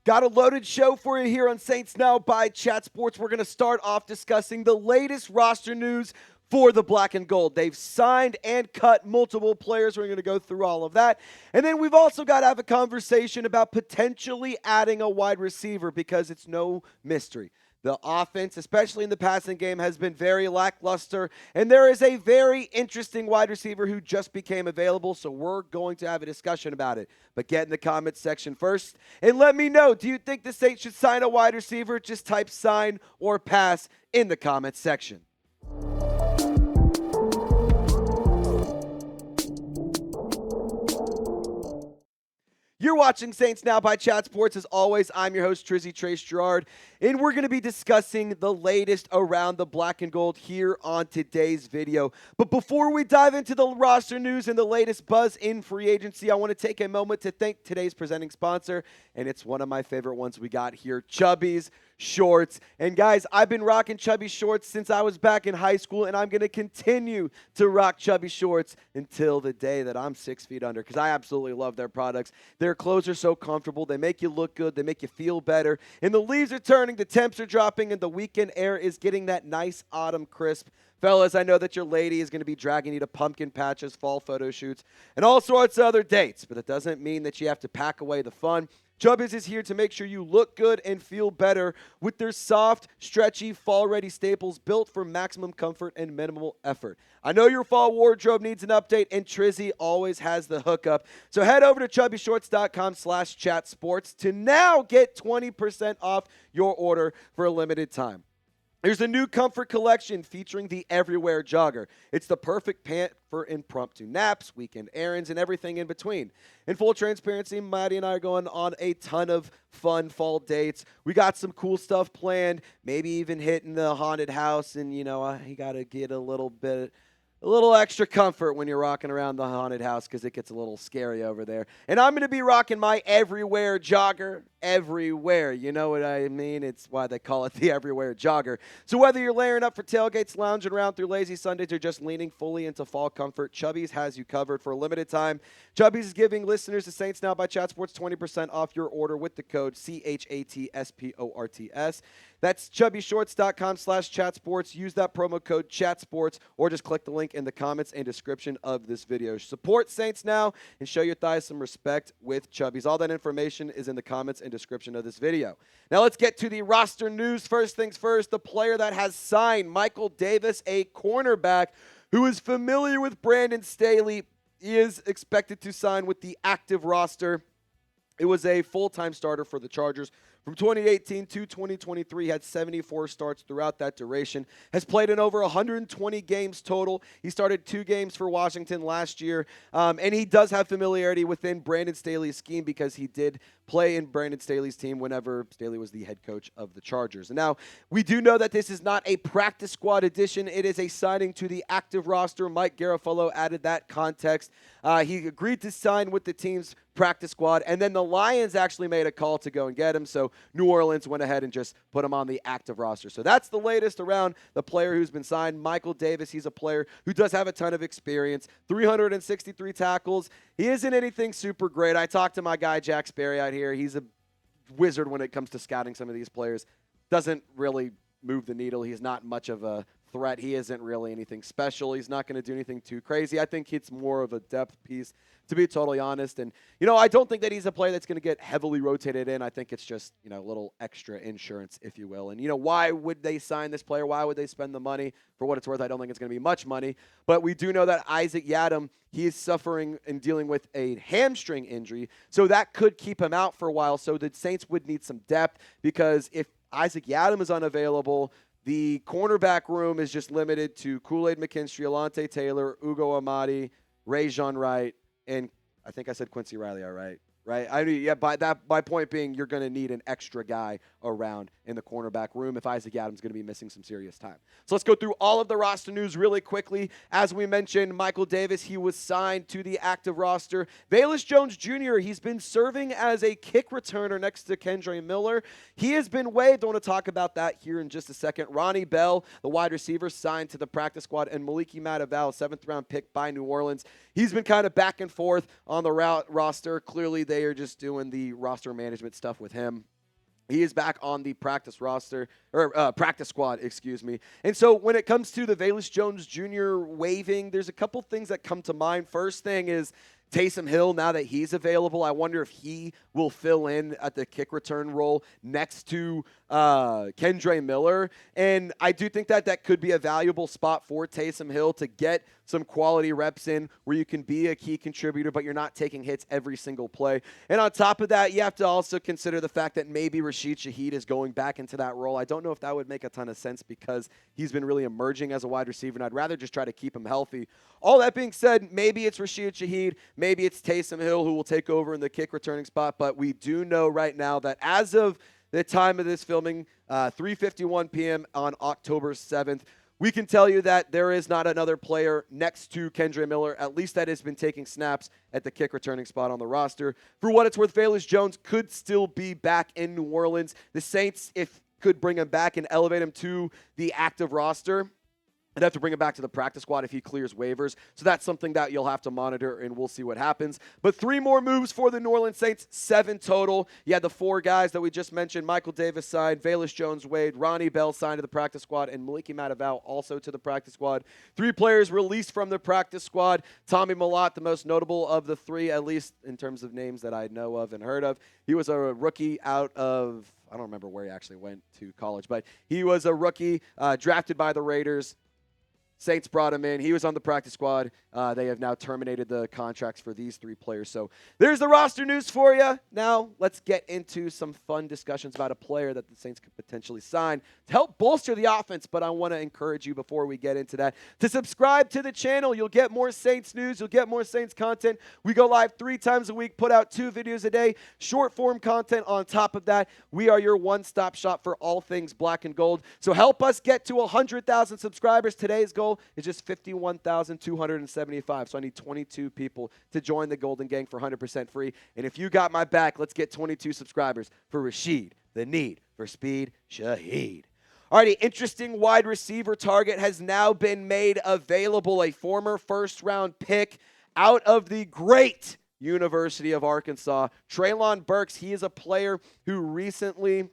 Got a loaded show for you here on Saints Now by Chat Sports. We're going to start off discussing the latest roster news for the Black and Gold. They've signed and cut multiple players. We're going to go through all of that. And then we've also got to have a conversation about potentially adding a wide receiver because it's no mystery. The offense, especially in the passing game, has been very lackluster, and there is a very interesting wide receiver who just became available, so we're going to have a discussion about it. But get in the comments section first, and let me know, do you think the Saints should sign a wide receiver? Just type sign or pass in the comments section. You're watching Saints Now by Chat Sports. As always, I'm your host, Trizzy Trace Girouard, and we're going to be discussing the latest around the Black and Gold here on today's video. But before we dive into the roster news and the latest buzz in free agency, I want to take a moment to thank today's presenting sponsor, and it's one of my favorite ones we got here, Chubby's Shorts. And guys, I've been rocking Chubby Shorts since I was back in high school, and I'm going to continue to rock Chubby Shorts until the day that I'm 6 feet under, because I absolutely love their products. Their clothes are so comfortable. They make you look good. They make you feel better. And the leaves are turning, the temps are dropping, and the weekend air is getting that nice autumn crisp. Fellas, I know that your lady is going to be dragging you to pumpkin patches, fall photo shoots, and all sorts of other dates, but that doesn't mean that you have to pack away the fun. Chubbies is here to make sure you look good and feel better with their soft, stretchy, fall-ready staples built for maximum comfort and minimal effort. I know your fall wardrobe needs an update, and Trizzy always has the hookup. So head over to chubbyshorts.com/chatsports to now get 20% off your order for a limited time. There's a new comfort collection featuring the Everywhere Jogger. It's the perfect pant for impromptu naps, weekend errands, and everything in between. In full transparency, Maddie and I are going on a ton of fun fall dates. We got some cool stuff planned, maybe even hitting the haunted house, and, you got to get a little extra comfort when you're rocking around the haunted house because it gets a little scary over there. And I'm going to be rocking my Everywhere Jogger everywhere. You know what I mean? It's why they call it the Everywhere Jogger. So whether you're layering up for tailgates, lounging around through lazy Sundays, or just leaning fully into fall comfort, Chubby's has you covered for a limited time. Chubby's is giving listeners of Saints Now by Chat Sports 20% off your order with the code CHATSPORTS. That's chubbyshorts.com/chatsports. Use that promo code chatsports, or just click the link in the comments and description of this video. Support Saints Now and show your thighs some respect with Chubby's. All that information is in the comments and description of this video. Now let's get to the roster news. First things first, the player that has signed, Michael Davis, a cornerback who is familiar with Brandon Staley, is expected to sign with the active roster. It was a full-time starter for the Chargers. From 2018 to 2023, had 74 starts throughout that duration, has played in over 120 games total. He started 2 games for Washington last year, and he does have familiarity within Brandon Staley's scheme because he did play in Brandon Staley's team whenever Staley was the head coach of the Chargers. And now, we do know that this is not a practice squad addition. It is a signing to the active roster. Mike Garafolo added that context. He agreed to sign with the team's practice squad, and then the Lions actually made a call to go and get him, so New Orleans went ahead and just put him on the active roster. So that's the latest around the player who's been signed, Michael Davis. He's a player who does have a ton of experience, 363 tackles. He isn't anything super great. I talked to my guy Jack Sperry out here. He's a wizard when it comes to scouting some of these players. Doesn't really move the needle. He's not much of a threat. He isn't really anything special. He's not going to do anything too crazy. I think it's more of a depth piece, to be totally honest. And, I don't think that he's a player that's going to get heavily rotated in. I think it's just, a little extra insurance, if you will. And, why would they sign this player? Why would they spend the money? For what it's worth, I don't think it's going to be much money. But we do know that Isaac Yiadom, he is suffering and dealing with a hamstring injury. So that could keep him out for a while. So the Saints would need some depth, because if Isaac Yiadom is unavailable, the cornerback room is just limited to Kool-Aid McKinstry, Alante Taylor, Ugo Amadi, Rajon Wright, and I think I said Quincy Riley, all right? Right? My point being, you're going to need an extra guy around in the cornerback room if Isaac Yiadom's going to be missing some serious time. So let's go through all of the roster news really quickly. As we mentioned, Michael Davis, he was signed to the active roster. Velus Jones Jr., he's been serving as a kick returner next to Kendre Miller. He has been waived. I want to talk about that here in just a second. Ronnie Bell, the wide receiver, signed to the practice squad, and Maliki Mataval, 7th-round pick by New Orleans. He's been kind of back and forth on the roster. Clearly, they are just doing the roster management stuff with him. He is back on the practice roster, or practice squad, excuse me. And so when it comes to the Velus Jones Jr. waiving, there's a couple things that come to mind. First thing is Taysom Hill, now that he's available, I wonder if he will fill in at the kick return role next to Kendre Miller. And I do think that that could be a valuable spot for Taysom Hill to get some quality reps in where you can be a key contributor, but you're not taking hits every single play. And on top of that, you have to also consider the fact that maybe Rashid Shaheed is going back into that role. I don't know if that would make a ton of sense because he's been really emerging as a wide receiver, and I'd rather just try to keep him healthy. All that being said, maybe it's Rashid Shaheed, maybe it's Taysom Hill who will take over in the kick returning spot, but we do know right now that as of the time of this filming, 3:51 p.m. on October 7th, we can tell you that there is not another player next to Kendre Miller, at least that has been taking snaps at the kick returning spot on the roster. For what it's worth, Velus Jones could still be back in New Orleans. The Saints, could bring him back and elevate him to the active roster. I'd have to bring him back to the practice squad if he clears waivers. So that's something that you'll have to monitor, and we'll see what happens. But 3 more moves for the New Orleans Saints, 7 total. You had the 4 guys that we just mentioned. Michael Davis signed, Velus Jones-Wade, Ronnie Bell signed to the practice squad, and Maliki Mataval also to the practice squad. 3 players released from the practice squad. Tommy Mellott, the most notable of the 3, at least in terms of names that I know of and heard of. He was a rookie out of, I don't remember where he actually went to college, but he was a rookie drafted by the Raiders. Saints brought him in. He was on the practice squad. They have now terminated the contracts for these 3 players. So there's the roster news for you. Now let's get into some fun discussions about a player that the Saints could potentially sign to help bolster the offense. But I want to encourage you before we get into that to subscribe to the channel. You'll get more Saints news. You'll get more Saints content. We go live 3 times a week, put out 2 videos a day, short form content on top of that. We are your one-stop shop for all things black and gold. So help us get to 100,000 subscribers. Today's goal is just 51,275. So I need 22 people to join the Golden Gang for 100% free. And if you got my back, let's get 22 subscribers for Rashid, the need for speed, Shaheed. Alrighty, interesting wide receiver target has now been made available. A former first-round pick out of the great University of Arkansas, Treylon Burks. He is a player who recently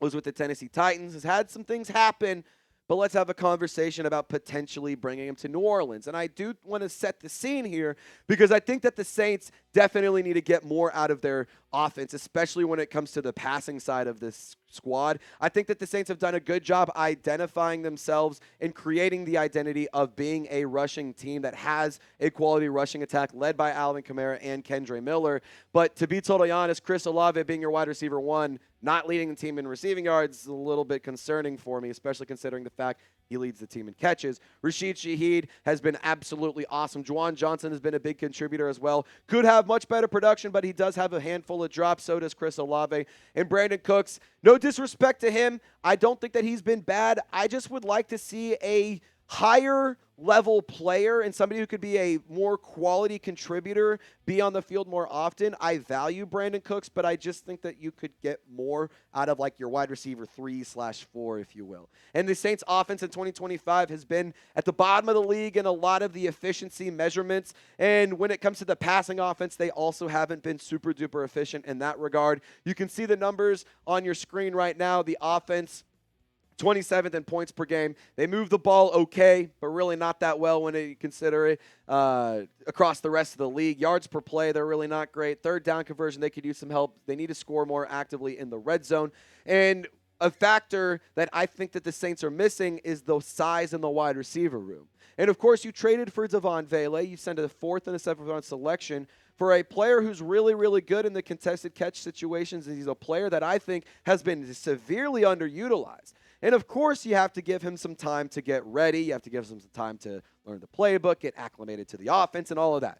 was with the Tennessee Titans, has had some things happen, but let's have a conversation about potentially bringing him to New Orleans. And I do want to set the scene here because I think that the Saints definitely need to get more out of their offense, especially when it comes to the passing side of this squad. I think that the Saints have done a good job identifying themselves and creating the identity of being a rushing team that has a quality rushing attack led by Alvin Kamara and Kendre Miller. But to be totally honest, Chris Olave being your wide receiver 1, not leading the team in receiving yards is a little bit concerning for me, especially considering the fact he leads the team in catches. Rashid Shaheed has been absolutely awesome. Juwan Johnson has been a big contributor as well. Could have much better production, but he does have a handful of drops. So does Chris Olave. And Brandon Cooks, no disrespect to him, I don't think that he's been bad. I just would like to see a higher level player and somebody who could be a more quality contributor, be on the field more often. I value Brandon Cooks, but I just think that you could get more out of like your wide receiver 3/4, if you will. And the Saints offense in 2025 has been at the bottom of the league in a lot of the efficiency measurements. And when it comes to the passing offense, they also haven't been super duper efficient in that regard. You can see the numbers on your screen right now. The offense 27th in points per game. They move the ball okay, but really not that well when you consider it across the rest of the league. Yards per play, they're really not great. 3rd down conversion, they could use some help. They need to score more actively in the red zone. And a factor that I think that the Saints are missing is the size in the wide receiver room. And, of course, you traded for Devon Vele. You sent a 4th and a 7th round selection for a player who's really, really good in the contested catch situations. And he's a player that I think has been severely underutilized. And, of course, you have to give him some time to get ready. You have to give him some time to learn the playbook, get acclimated to the offense, and all of that.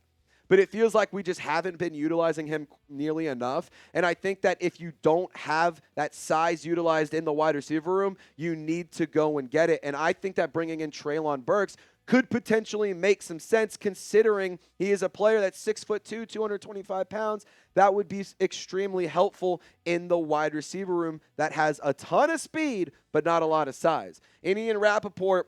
But it feels like we just haven't been utilizing him nearly enough. And I think that if you don't have that size utilized in the wide receiver room, you need to go and get it. And I think that bringing in Treylon Burks could potentially make some sense considering he is a player that's 6'2", 225 pounds. That would be extremely helpful in the wide receiver room that has a ton of speed, but not a lot of size. And Ian Rappaport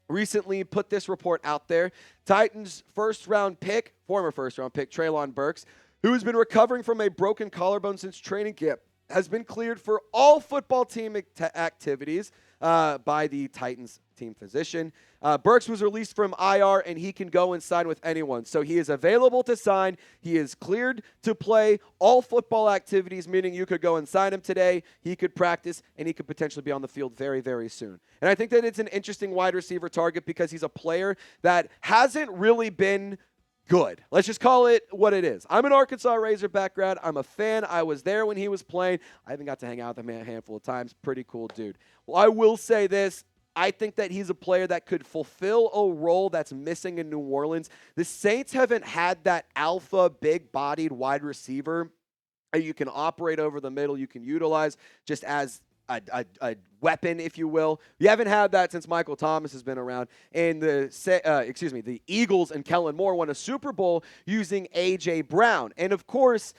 recently put this report out there. Titans former first-round pick, Treylon Burks, who has been recovering from a broken collarbone since training camp, has been cleared for all football team activities by the Titans team physician. Burks was released from IR, and he can go and sign with anyone. So he is available to sign. He is cleared to play all football activities, meaning you could go and sign him today. He could practice, and he could potentially be on the field very, very soon. And I think that it's an interesting wide receiver target because he's a player that hasn't really been good. Let's just call it what it is. I'm an Arkansas Razorback grad. I'm a fan. I was there when he was playing. I even got to hang out with him a handful of times. Pretty cool dude. Well, I will say this. I think that he's a player that could fulfill a role that's missing in New Orleans. The Saints haven't had that alpha, big-bodied wide receiver that you can operate over the middle, you can utilize just as a weapon, if you will. You haven't had that since Michael Thomas has been around. And the Eagles and Kellen Moore won a Super Bowl using A.J. Brown. And, of course,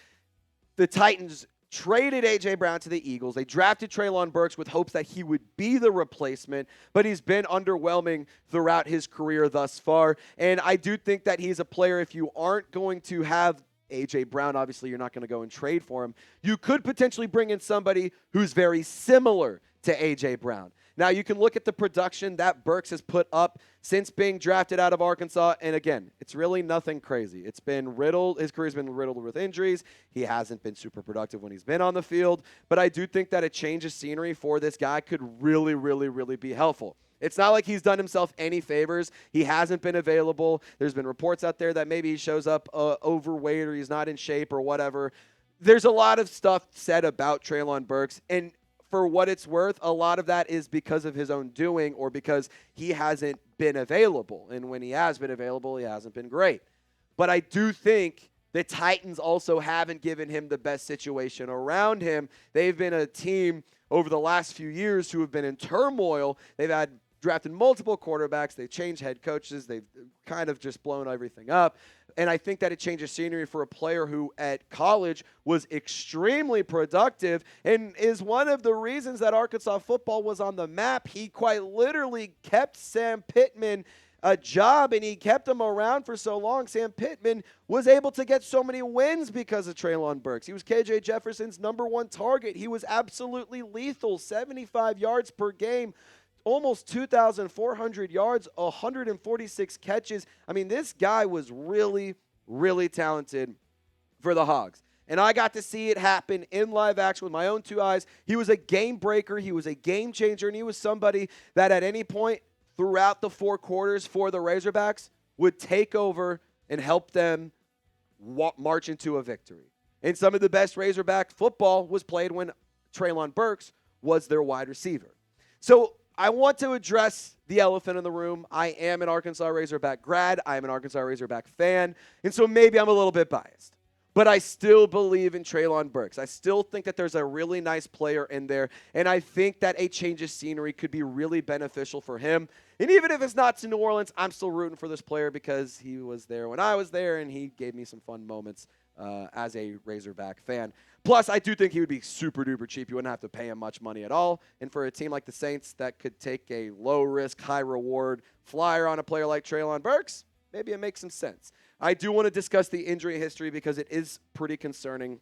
the Titans traded A.J. Brown to the Eagles. They drafted Treylon Burks with hopes that he would be the replacement, but he's been underwhelming throughout his career thus far. And I do think that he's a player, if you aren't going to have A.J. Brown, obviously you're not going to go and trade for him. You could potentially bring in somebody who's very similar to A.J. Brown. Now, you can look at the production that Burks has put up since being drafted out of Arkansas, and again, it's really nothing crazy. It's been riddled. His career's been riddled with injuries. He hasn't been super productive when he's been on the field, but I do think that a change of scenery for this guy could really, really, really be helpful. It's not like he's done himself any favors. He hasn't been available. There's been reports out there that maybe he shows up overweight or he's not in shape or whatever. There's a lot of stuff said about Treylon Burks, and for what it's worth, a lot of that is because of his own doing or because he hasn't been available. And when he has been available, he hasn't been great. But I do think the Titans also haven't given him the best situation around him. They've been a team over the last few years who have been in turmoil. They've drafted multiple quarterbacks. They've changed head coaches. They've kind of just blown everything up. And I think that it changes scenery for a player who at college was extremely productive and is one of the reasons that Arkansas football was on the map. He quite literally kept Sam Pittman a job, and he kept him around for so long. Sam Pittman was able to get so many wins because of Treylon Burks. He was KJ Jefferson's #1 target. He was absolutely lethal, 75 yards per game. Almost 2,400 yards, 146 catches. I mean, this guy was really, really talented for the Hogs. And I got to see it happen in live action with my own two eyes. He was a game breaker. He was a game changer. And he was somebody that at any point throughout the 4 quarters for the Razorbacks would take over and help them march into a victory. And some of the best Razorback football was played when Treylon Burks was their wide receiver. So I want to address the elephant in the room. I am an Arkansas Razorback grad. I am an Arkansas Razorback fan. And so maybe I'm a little bit biased. But I still believe in Treylon Burks. I still think that there's a really nice player in there. And I think that a change of scenery could be really beneficial for him. And even if it's not to New Orleans, I'm still rooting for this player because he was there when I was there and he gave me some fun moments as a Razorback fan. Plus, I do think he would be super duper cheap. You wouldn't have to pay him much money at all. And for a team like the Saints that could take a low-risk, high-reward flyer on a player like Treylon Burks, maybe it makes some sense. I do want to discuss the injury history because it is pretty concerning.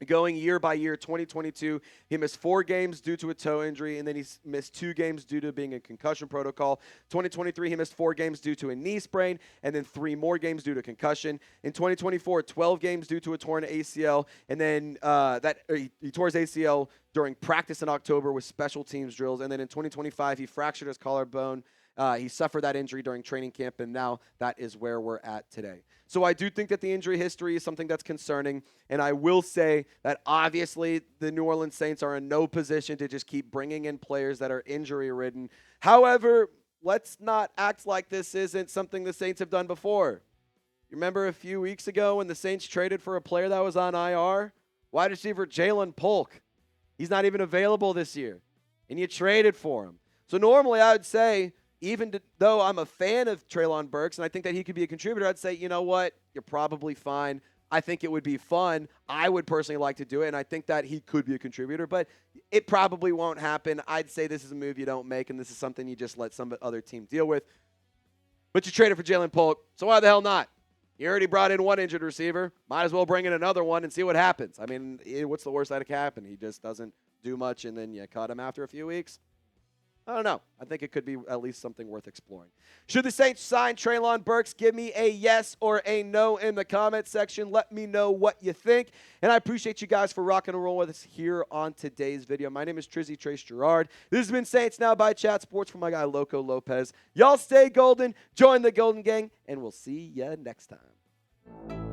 Going year by year, 2022, he missed 4 games due to a toe injury, and then he missed 2 games due to being in concussion protocol. 2023, he missed 4 games due to a knee sprain, and then 3 more games due to concussion. In 2024, 12 games due to a torn ACL, and then he tore his ACL during practice in October with special teams drills. And then in 2025, he fractured his collarbone. He suffered that injury during training camp, and now that is where we're at today. So I do think that the injury history is something that's concerning, and I will say that obviously the New Orleans Saints are in no position to just keep bringing in players that are injury-ridden. However, let's not act like this isn't something the Saints have done before. You remember a few weeks ago when the Saints traded for a player that was on IR? Wide receiver Jalen Polk. He's not even available this year, and you traded for him. So normally I would say, even though I'm a fan of Treylon Burks and I think that he could be a contributor, I'd say, you know what, you're probably fine. I think it would be fun. I would personally like to do it, and I think that he could be a contributor, but it probably won't happen. I'd say this is a move you don't make, and this is something you just let some other team deal with. But you traded for Jalen Polk, so why the hell not? You already brought in one injured receiver. Might as well bring in another one and see what happens. I mean, what's the worst that could happen? He just doesn't do much, and then you cut him after a few weeks. I don't know. I think it could be at least something worth exploring. Should the Saints sign Treylon Burks? Give me a yes or a no in the comment section. Let me know what you think. And I appreciate you guys for rocking and rolling with us here on today's video. My name is Trizzy Trace Girouard. This has been Saints Now by Chat Sports for my guy Loco Lopez. Y'all stay golden, join the Golden Gang, and we'll see ya next time.